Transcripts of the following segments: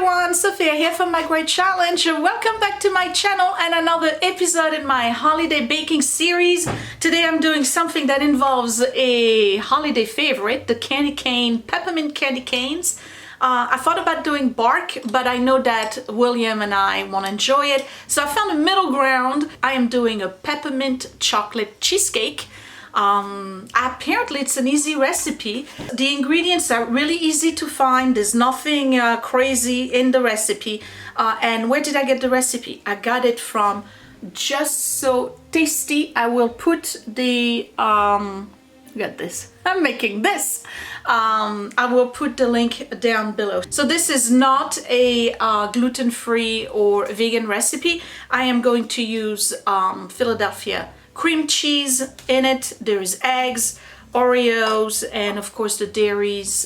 everyone, Sophia here from My Great Challenge. Welcome back to my channel and another episode in my holiday baking series. Today I'm doing something that involves a holiday favorite, the candy cane, peppermint candy canes. I thought about doing bark, but I know that William and I want to enjoy it. So I found a middle ground. I am doing a peppermint chocolate cheesecake. Apparently it's an easy recipe. The ingredients are really easy to find. There's nothing crazy in the recipe. And where did I get the recipe? I got it from Just So Tasty. I will put the get this. I'm making this. I will put the link down below. So this is not a gluten-free or vegan recipe. I am going to use Philadelphia cream cheese in it. There's eggs, Oreos, and of course the dairies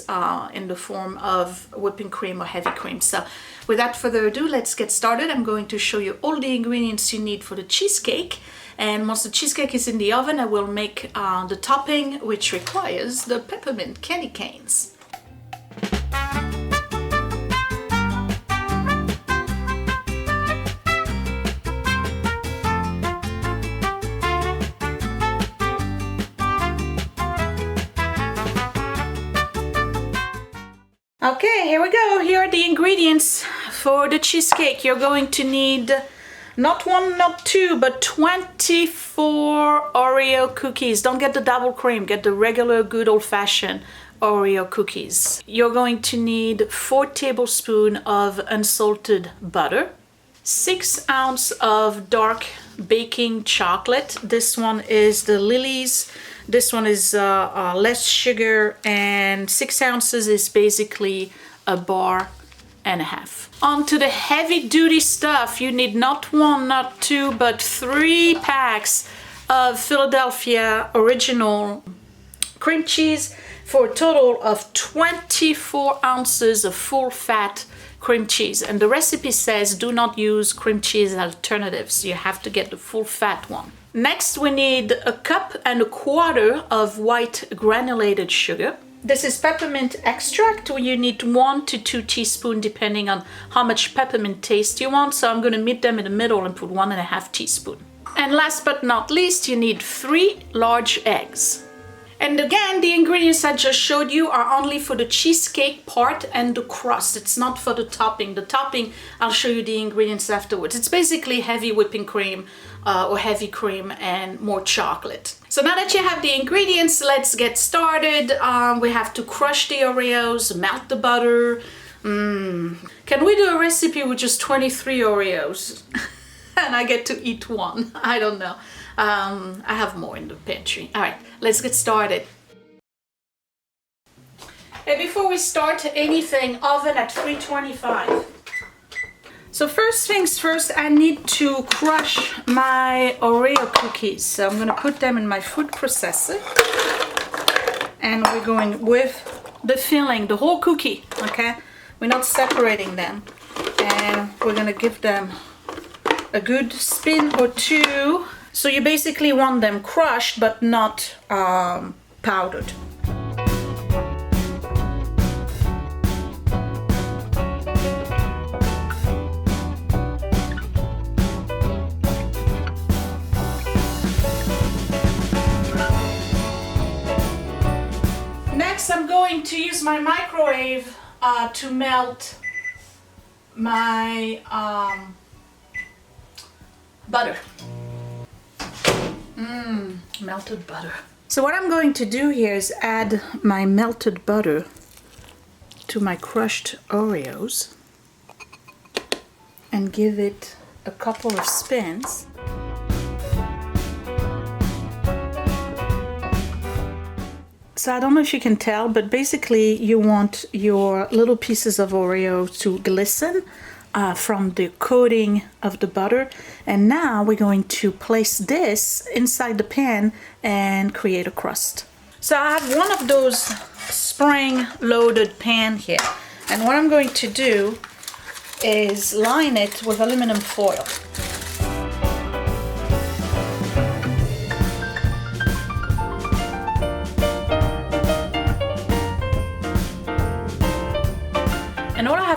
in the form of whipping cream or heavy cream. So without further ado, let's get started. I'm going to show you all the ingredients you need for the cheesecake. And once the cheesecake is in the oven, I will make the topping, which requires the peppermint candy canes. Okay, here we go. Here are the ingredients for the cheesecake. You're going to need not one, not two, but 24 Oreo cookies. Don't get the double cream, get the regular good old-fashioned Oreo cookies. You're going to need 4 tablespoons of unsalted butter, 6 ounces of dark baking chocolate. This one is the Lily's. This one is less sugar, and 6 ounces is basically a bar and a half. On to the heavy duty stuff. You need not one, not two, but 3 packs of Philadelphia original cream cheese for a total of 24 ounces of full fat cream cheese. And the recipe says do not use cream cheese alternatives. You have to get the full fat one. Next, we need 1.25 cups of white granulated sugar. This is peppermint extract. You need 1 to 2 teaspoons depending on how much peppermint taste you want. So I'm going to meet them in the middle and put 1.5 teaspoons. And last but not least, you need 3 large eggs. And again, the ingredients I just showed you are only for the cheesecake part and the crust. It's not for the topping. The topping, I'll show you the ingredients afterwards. It's basically heavy whipping cream or heavy cream and more chocolate. So now that you have the ingredients, let's get started. We have to crush the Oreos, melt the butter. Can we do a recipe with just 23 Oreos? And I get to eat one. I don't know. I have more in the pantry. All right, let's get started. And before we start anything, oven at 325. So first things first, I need to crush my Oreo cookies. So I'm going to put them in my food processor. And we're going with the filling, the whole cookie, okay? We're not separating them. And we're going to give them a good spin or two. So you basically want them crushed but not powdered. Next, I'm going to use my microwave to melt my butter. Melted butter. So what I'm going to do here is add my melted butter to my crushed Oreos and give it a couple of spins. So I don't know if you can tell, but basically you want your little pieces of Oreo to glisten from the coating of the butter. And now we're going to place this inside the pan and create a crust. So I have one of those spring-loaded pan here. And what I'm going to do is line it with aluminum foil.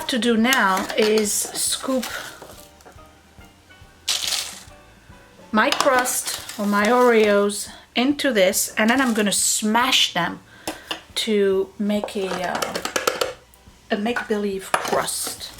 to do now is scoop my crust or my Oreos into this, and then I'm gonna smash them to make a make-believe crust.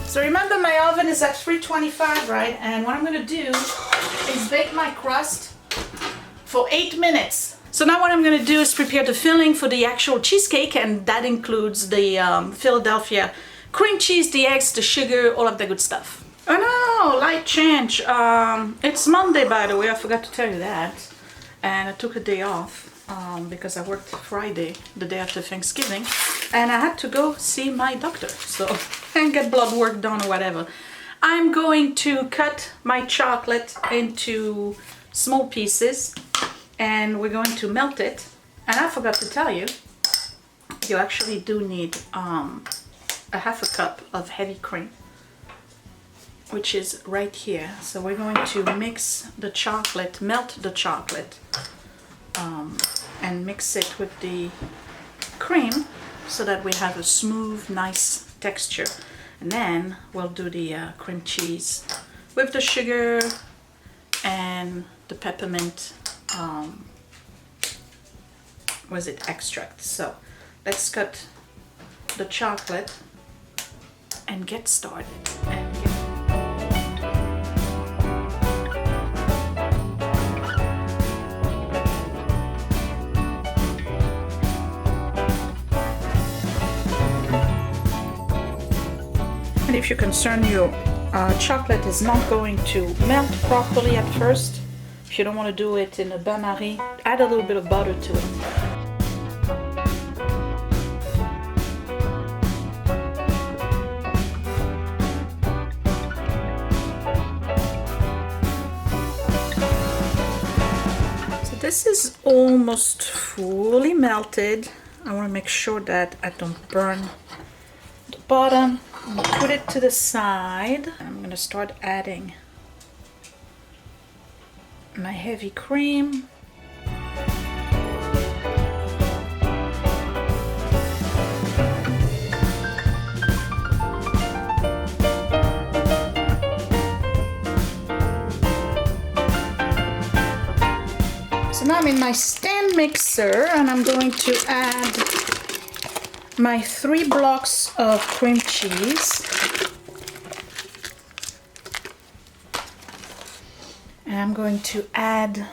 So remember, my oven is at 325, right? And what I'm gonna do is bake my crust for 8 minutes. So now what I'm gonna do is prepare the filling for the actual cheesecake, and that includes the Philadelphia cream cheese, the eggs, the sugar, all of the good stuff. Oh no, light change. It's Monday, by the way, I forgot to tell you that. And I took a day off because I worked Friday, the day after Thanksgiving, and I had to go see my doctor, so and get blood work done or whatever. I'm going to cut my chocolate into small pieces, and we're going to melt it. And I forgot to tell you, you actually do need a half a cup of heavy cream, which is right here. So we're going to mix the chocolate, melt the chocolate, and mix it with the cream so that we have a smooth, nice texture. And then we'll do the cream cheese with the sugar and the peppermint extract. So let's cut the chocolate and get started. And if you're concerned your chocolate is not going to melt properly at first, if you don't want to do it in a bain-marie, add a little bit of butter to it. So this is almost fully melted. I want to make sure that I don't burn the bottom. I'm gonna put it to the side. I'm gonna start adding my heavy cream. So now I'm in my stand mixer, and I'm going to add my 3 blocks of cream cheese, and I'm going to add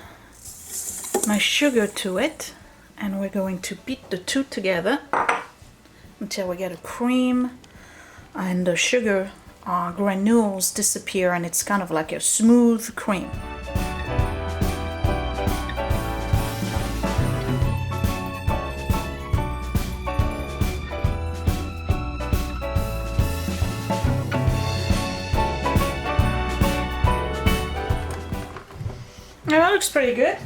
my sugar to it, and we're going to beat the two together until we get a cream and the sugar granules disappear, and it's kind of like a smooth cream. That looks pretty good.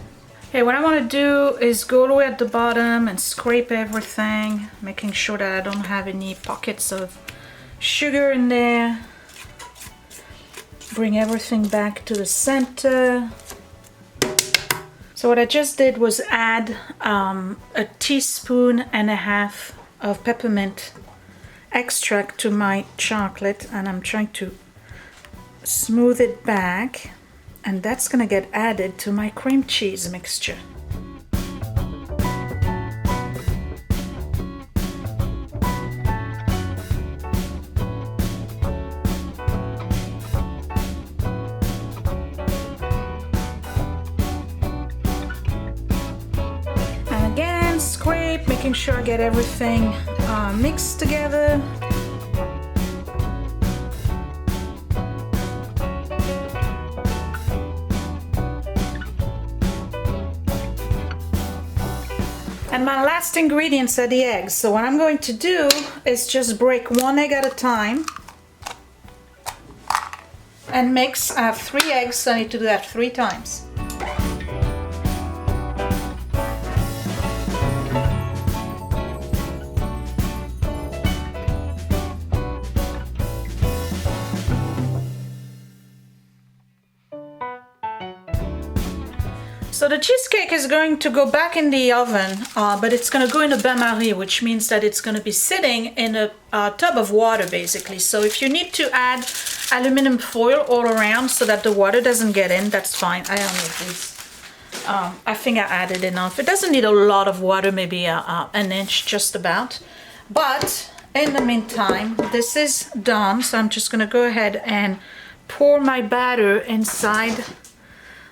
Okay, what I want to do is go all the way at the bottom and scrape everything, making sure that I don't have any pockets of sugar in there. Bring everything back to the center. So what I just did was add a teaspoon and a half of peppermint extract to my chocolate, and I'm trying to smooth it back. And that's gonna get added to my cream cheese mixture. And again, scrape, making sure I get everything mixed together. And my last ingredients are the eggs. So what I'm going to do is just break 1 egg at a time and mix. I have 3 eggs, so I need to do that 3 times. So the cheesecake is going to go back in the oven, but it's going to go in a bain-marie, which means that it's going to be sitting in a tub of water, basically. So if you need to add aluminum foil all around so that the water doesn't get in, that's fine. I don't know this. I think I added enough. It doesn't need a lot of water, maybe an inch just about. But in the meantime, this is done. So I'm just going to go ahead and pour my batter inside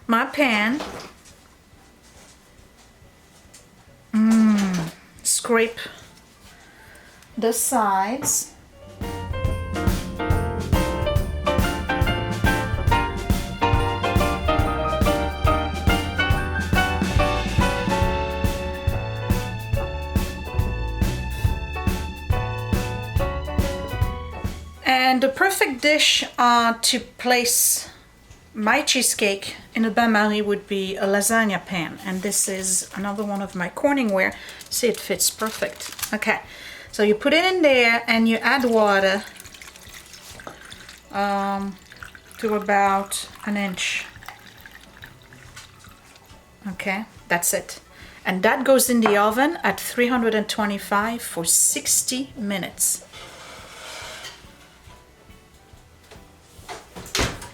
my pan. Scrape the sides. And the perfect dish to place my cheesecake in a bain-marie would be a lasagna pan, and this is another one of my Corningware. See, it fits perfect. Okay, so you put it in there and you add water to about an inch. Okay, that's it. And that goes in the oven at 325 for 60 minutes.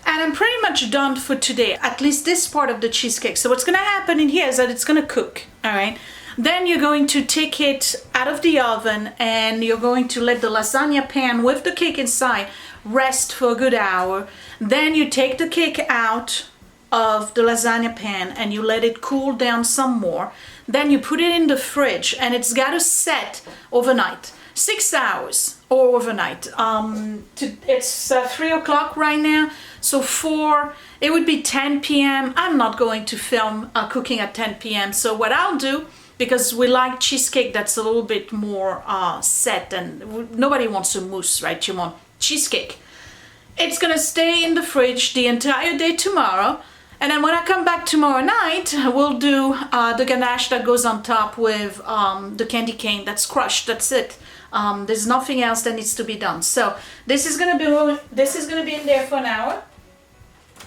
And I'm pretty much done for today, at least this part of the cheesecake. So what's gonna happen in here is that it's gonna cook, all right? Then you're going to take it out of the oven and you're going to let the lasagna pan with the cake inside rest for a good hour. Then you take the cake out of the lasagna pan and you let it cool down some more. Then you put it in the fridge and it's gotta set overnight. 6 hours or overnight. It's 3 o'clock right now, so it would be 10 p.m. I'm not going to film cooking at 10 p.m. So what I'll do, because we like cheesecake that's a little bit more set, and nobody wants a mousse, right? You want cheesecake. It's gonna stay in the fridge the entire day tomorrow. And then when I come back tomorrow night, we'll do the ganache that goes on top with the candy cane that's crushed. That's it. There's nothing else that needs to be done. So this is gonna be in there for an hour.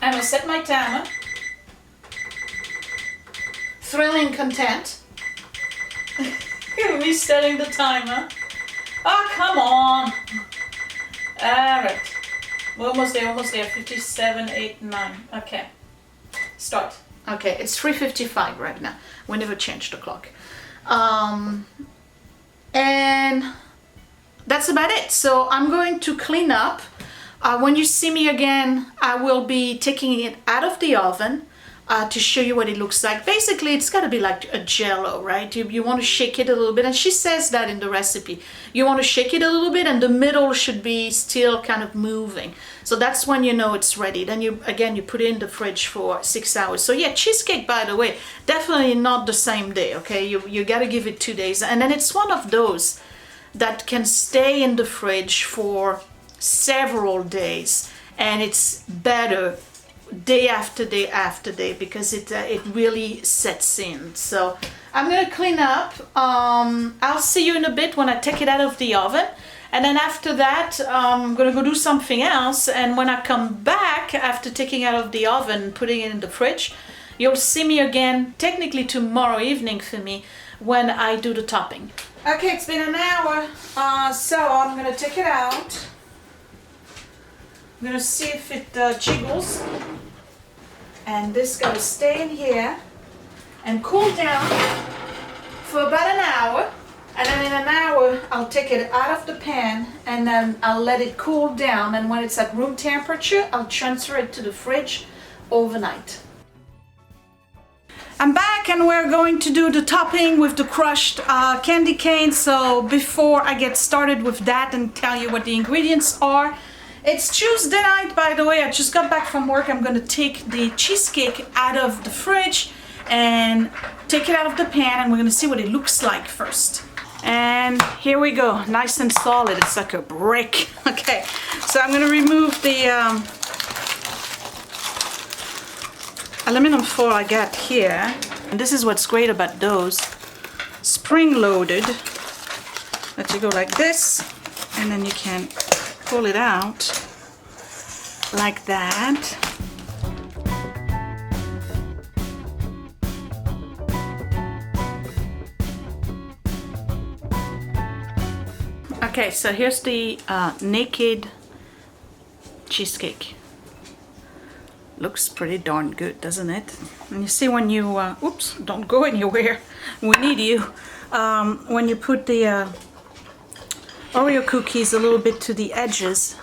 I'm gonna set my timer. Thrilling content. Resetting the timer. Oh, come on. All right. We're almost there. 57, 8, 9. Okay. Start. Okay, it's 3:55 right now. We never changed the clock. And that's about it. So I'm going to clean up. When you see me again, I will be taking it out of the oven to show you what it looks like. Basically, it's got to be like a jello, right? You want to shake it a little bit, and she says that in the recipe. You want to shake it a little bit, and the middle should be still kind of moving. So that's when you know it's ready. Then you put it in the fridge for 6 hours. So yeah, cheesecake, by the way, definitely not the same day, okay? You got to give it 2 days. And then it's one of those that can stay in the fridge for several days, and it's better day after day after day because it really sets in. So I'm gonna clean up. I'll see you in a bit when I take it out of the oven, and then after that I'm gonna go do something else. And when I come back after taking it out of the oven and putting it in the fridge, you'll see me again technically tomorrow evening for me when I do the topping. Okay, it's been an hour, so I'm gonna take it out. I'm gonna see if it jiggles, and this is gonna stay in here and cool down for about an hour, and then in an hour I'll take it out of the pan and then I'll let it cool down, and when it's at room temperature I'll transfer it to the fridge overnight. I'm back and we're going to do the topping with the crushed candy cane. So before I get started with that and tell you what the ingredients are, it's Tuesday night, by the way. I just got back from work. I'm gonna take the cheesecake out of the fridge and take it out of the pan, and we're gonna see what it looks like first. And here we go, nice and solid. It's like a brick. Okay, so I'm gonna remove the aluminum foil I got here. And this is what's great about those. Spring-loaded. That you go like this, and then you can pull it out like that. Okay, so here's the naked cheesecake. Looks pretty darn good, doesn't it? And you see when you, oops, don't go anywhere. We need you. When you put the Oreo cookies a little bit to the edges,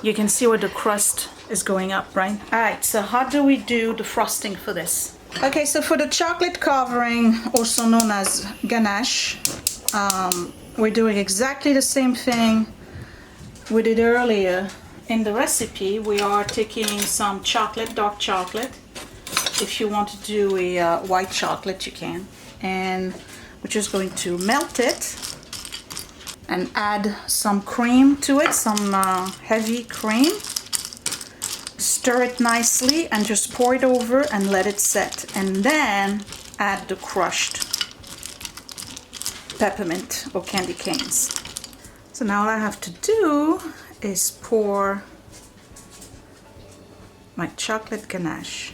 you can see where the crust is going up, right? All right, so how do we do the frosting for this? Okay, so for the chocolate covering, also known as ganache, we're doing exactly the same thing we did earlier. In the recipe, we are taking some chocolate, dark chocolate. If you want to do a white chocolate, you can. And we're just going to melt it and add some cream to it, some heavy cream. Stir it nicely and just pour it over and let it set. And then add the crushed peppermint or candy canes. So now all I have to do is pour my chocolate ganache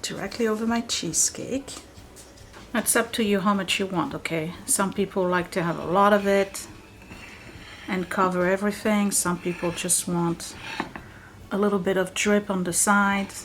directly over my cheesecake. It's up to you how much you want, okay? Some people like to have a lot of it and cover everything. Some people just want a little bit of drip on the sides.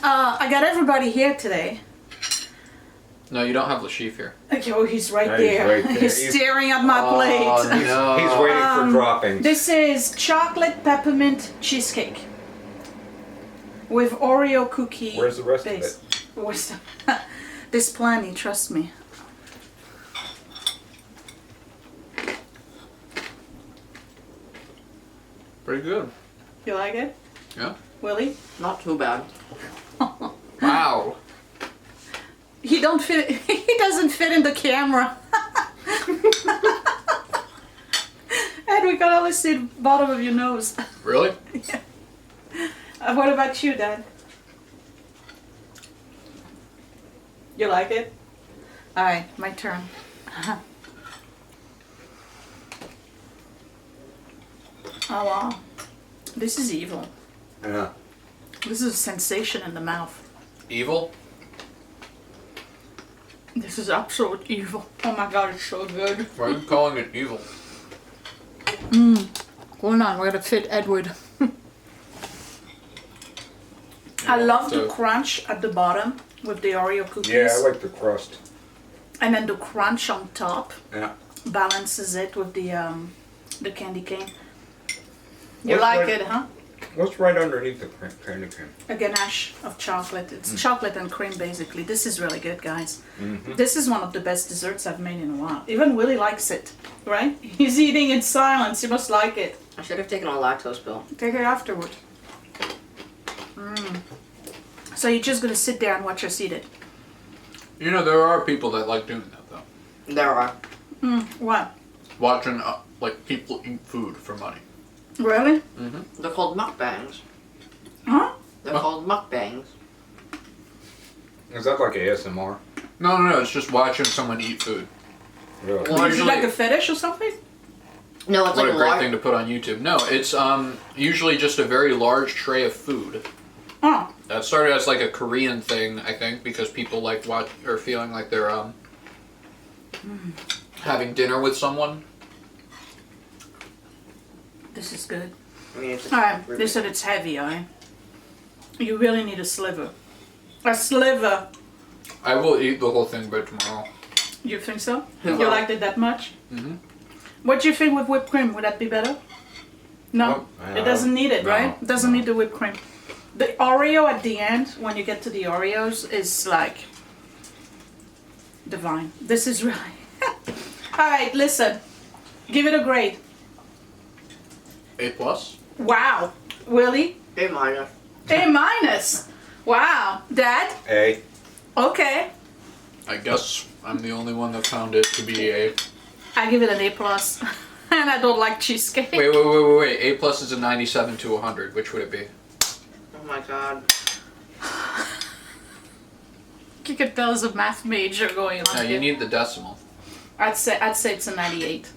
I got everybody here today. No, you don't have Lashif here. Okay, oh, he's right Yeah, there. he's right there. He's staring at my plate. No. He's waiting for droppings. This is chocolate peppermint cheesecake with Oreo cookie Where's the rest base. of it? Where's the... There's plenty, trust me. Pretty good. You like it? Yeah. Willie? Not too bad. Wow. He don't fit. He doesn't fit in the camera. And we can only see the bottom of your nose. Really? Yeah. What about you, Dad? You like it? All right, my turn. Oh wow, this is evil. Yeah. This is a sensation in the mouth. Evil? This is absolute evil. Oh my god, it's so good. Why are you calling it evil? Hold on, we're gonna fit Edward. I love the crunch at the bottom with the Oreo cookies. Yeah, I like the crust. And then the crunch on top Yeah. balances it with the candy cane. You What's like right- it, huh? What's right underneath the candy cane? A ganache of chocolate. It's chocolate and cream, basically. This is really good, guys. Mm-hmm. This is one of the best desserts I've made in a while. Even Willie likes it, right? He's eating in silence. He must like it. I should have taken a lactose pill. Take it afterward. So you're just gonna sit there and watch us eat it? You know, there are people that like doing that, though. There are. What? Watching, like, people eat food for money. Really? They're called mukbangs. Huh? They're called mukbangs. Is that like ASMR? No, it's just watching someone eat food. Really? Well, Is it like a fetish or something? No, it's What like a great thing to put on YouTube. No, it's usually just a very large tray of food. Oh. That started as like a Korean thing, I think, because people like watch or feeling like they're having dinner with someone. This is good. I mean, it's Alright, they said it's heavy, alright? You really need a sliver. A sliver. I will eat the whole thing by tomorrow. You think so? Yeah. You liked it that much? Mhm. What do you think with whipped cream? Would that be better? No, it doesn't need it, no, right? It doesn't need the whipped cream. The Oreo at the end, when you get to the Oreos, is like divine. This is really... Alright, listen. Give it a grade. A+. Wow. Really? A minus. A minus. Wow. Dad? A. Okay. I guess I'm the only one that found it to be a... I give it an A+. And I don't like cheesecake. Wait. A+ is a 97 to 100. Which would it be? Oh my god. You can tell there's a math major going on No, here. you need the decimal. I'd say it's a 98.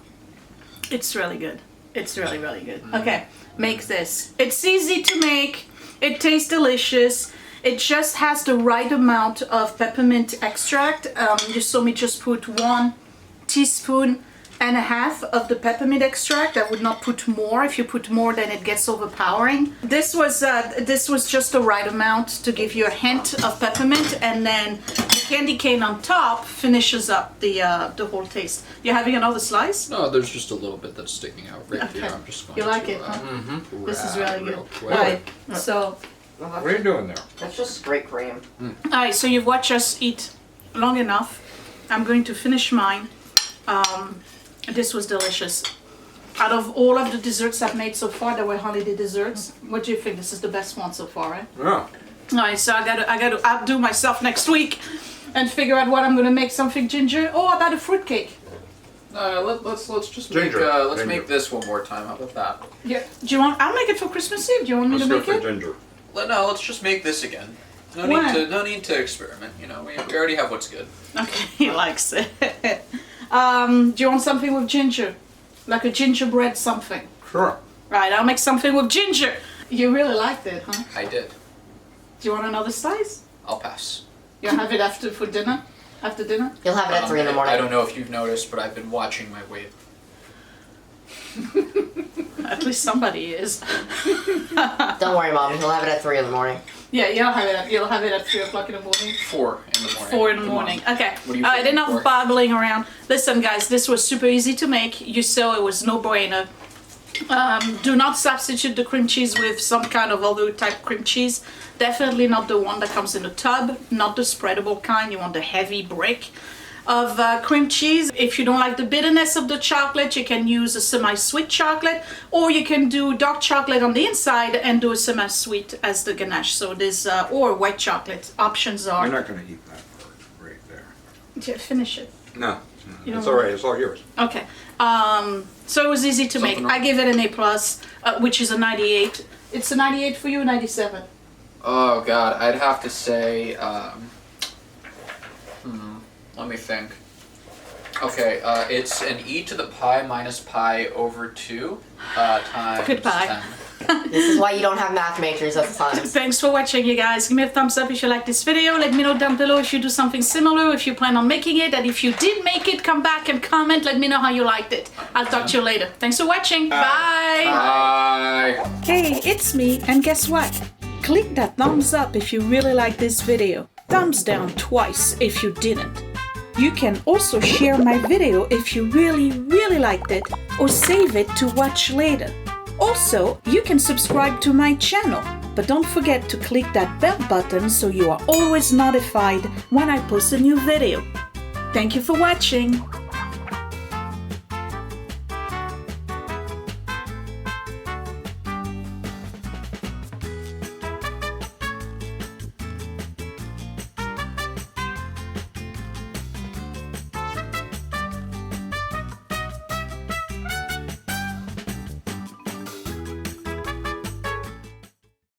It's really good. It's really, really good. Okay, make this. It's easy to make. It tastes delicious. It just has the right amount of peppermint extract. You saw me just put 1.5 teaspoons of the peppermint extract. I would not put more. If you put more, then it gets overpowering. This was just the right amount to give you a hint of peppermint, and then the candy cane on top finishes up the whole taste. You having another slice? No, there's just a little bit that's sticking out right Okay. here. I'm just going You like to, it, huh? This This is really good. real quick. Right. So, What are you doing there? That's just straight cream. alright. So you've watched us eat long enough. I'm going to finish mine. This was delicious. Out of all of the desserts I've made so far, there were holiday desserts. What do you think? This is the best one so far, right? Yeah. Alright, so I gotta outdo myself next week and figure out what I'm gonna make. Something ginger. Oh, I got a fruitcake. Let's just Ginger. let's Ginger. make this one more time. How about that? Yeah. Do you want? I'll make it for Christmas Eve. Do you want me Let's to go make for it? ginger. No, let's just make this again. Why? No need to experiment. You know, we already have what's good. Okay, he likes it. Do you want something with ginger? Like a gingerbread something? Sure. Right, I'll make something with ginger. You really liked it, huh? I did. Do you want another slice? I'll pass. You'll have it for dinner? After dinner? You'll have it at 3 in the morning. I don't know if you've noticed, but I've been watching my weight. At least somebody is. Don't worry, Mom. You'll have it at 3 in the morning. Yeah, you'll have it at 3 o'clock in the morning. 4 in the morning. 4 in the Come morning. on. Okay. What do you Alright, think enough for? babbling around. Listen, guys, this was super easy to make. You saw it was no brainer. Do not substitute the cream cheese with some kind of other type cream cheese. Definitely not the one that comes in a tub, not the spreadable kind. You want the heavy brick of cream cheese. If you don't like the bitterness of the chocolate, you can use a semi-sweet chocolate, or you can do dark chocolate on the inside and do a semi-sweet as the ganache. So there's or white chocolate. Options are. You're not going to eat that part right there. Yeah, finish it. No. You It's don't all want- right. It's all yours. Okay. So it was easy to make. Something I give it an A+, which is a 98. It's a 98 for you, 97. Oh God, I'd have to say. Let me think. Okay, it's an e to the pi minus pi over 2 times Good pie. 10. This is why you don't have math majors at the time. Thanks for watching, you guys. Give me a thumbs up if you like this video. Let me know down below if you do something similar, if you plan on making it, and if you did make it, come back and comment. Let me know how you liked it. I'll talk to you later. Thanks for watching. Bye. Bye. Hey, it's me, and guess what? Click that thumbs up if you really like this video. Thumbs down twice if you didn't. You can also share my video if you really liked it, or save it to watch later. Also, you can subscribe to my channel, but don't forget to click that bell button so you are always notified when I post a new video. Thank you for watching.